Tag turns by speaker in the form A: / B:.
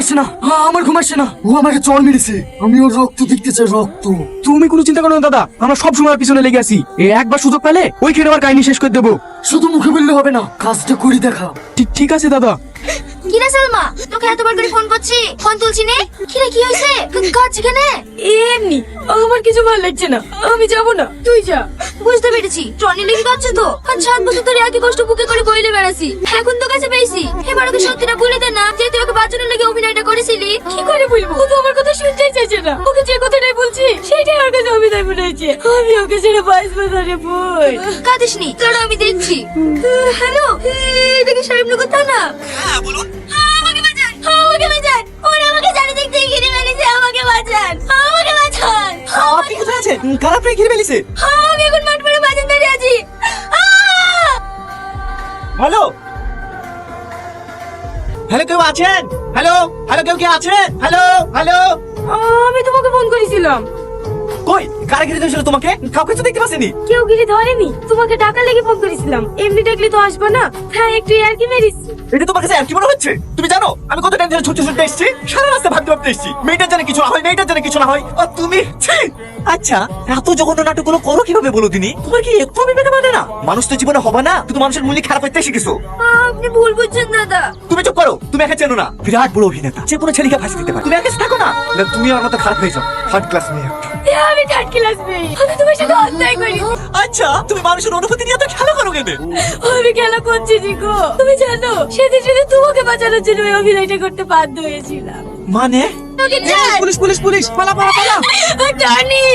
A: আসছে না, আমার ঘুম আসছে না। ও আমাকে চড় মেরেছে, আমি ওর রক্ত দেখতে চাই, রক্ত।
B: তুমি কোনো চিন্তা করো না দাদা, আমরা সব সময় ওর পিছনে লেগে আছি। একবার সুযোগ পেলে ওই খেয়ে আমার কাহিনী শেষ করে দেবো।
A: শুধু মুখে বললে হবে না, কাজটা করে দেখা।
B: ঠিক আছে দাদা।
C: কিরে সালমা, তোকে এতবার করে ফোন করছি, ফোন তুলছি নে। কিরে কি হয়েছে, কাজ কেনে?
D: এমনি আমার কিছু ভালো লাগছে না, আমি যাব না, তুই যা।
C: বুঝতে পেরেছি, টনি লেগে যাচ্ছে তো। আর 7 বছর ধরে একই কষ্ট বুকে করে বইলে বেড়াছি, এখন তো কাছে পেয়েছি। এবার ওকে সত্যিটা বলে দে না যে তুই ওকে বাঁচানোর লেগে অভিনয়টা করেছিলি।
D: কি করে বলবো, ও তো আমার কথা শুনতেই চাইছে না। ওকে যে কথাটাই বলছি সেটাই ওর কাছে অভিনয় মনে হয়েছে। আমি ওকে ছেড়ে বাঁচবো না রে বোন।
C: কাঁদিসনি, দাঁড়া আমি দেখছি। হ্যালো, এটা কি সাহেবনগর থানা?
B: হ্যাঁ বলুন।
C: আমাকে বাঁচান, আমাকে বাঁচান। ওরা আমাকে জানে দেখতে ঘিরে ফেলেছে, আমাকে বাঁচান, আমাকে বাঁচান।
B: আপনি কোথায় আছেন? কারা আপনাকে ঘিরে ফেলেছে?
C: আমি এখন মাঠ পড়ে বাজার দাঁড়িয়ে আছি।
B: হ্যালো হ্যালো, কেউ আছেন? হ্যালো হ্যালো, কেউ কি আছেন? Hello hello.
D: আমি তোমাকে ফোন করেছিলাম।
B: কই কারা ঘিরে ধরেছিল তোমাকে? কাউকে তো দেখতে পাচ্ছেনি।
D: কেউ গিরে ধরেনি, তোমাকে ডাকা লেগে ফোন করেছিলাম। এমনি ডাকলে তো আসবে না, হ্যাঁ একটু আর কি মেরিস।
B: এটা তোমার কাছে আর কি মনে হচ্ছে? তুমি জানো আমি কত টেনশন ছুটতে ছুটতে এসেছি, সারা রাস্তা ভাবতে ভাবতে এসেছি। মেয়েটার জানে কিছু না হয়, মেয়েটার জানে কিছু না হয়, আর তুমি ছি! আচ্ছা এত জঘন্য নাটকগুলো করো কিভাবে বলো দিনি? তোমার কি একটু বিবেকে মানে না? মানুষ তো জীবনে হবে না, তুমি মানুষের মূল্য খারাপ হইতে শিখেছো।
C: আপনি ভুল বুঝছেন দাদা।
B: তুমি চুপ করো, তুমি একা চেনো না। বিরাট বড় অভিনেতা, যে কোনো ছেলেকে ফাঁসি দিতে পারে। তুমি একা থাকো না, না তুমি আমার মতো খারাপ হয়ে যাও। থার্ড ক্লাস মেয়ে।
D: আমি থার্ড ক্লাস মেয়ে, আমি তোমার সাথে অন্যায় করি।
B: আচ্ছা তুমি মানুষের অনুভূতি নিয়ে তো খেলা করো কেন?
D: আমি খেলা করছি জিগো, তুমি জানো সেদিন শুধু তোমাকে বাঁচানোর জন্য ওই অভিনয়টা করতে বাধ্য হয়েছিলাম।
B: মানে
C: ওকে ছাড়।
B: পুলিশ পুলিশ পুলিশ, পালা পালা পালা।
D: টনি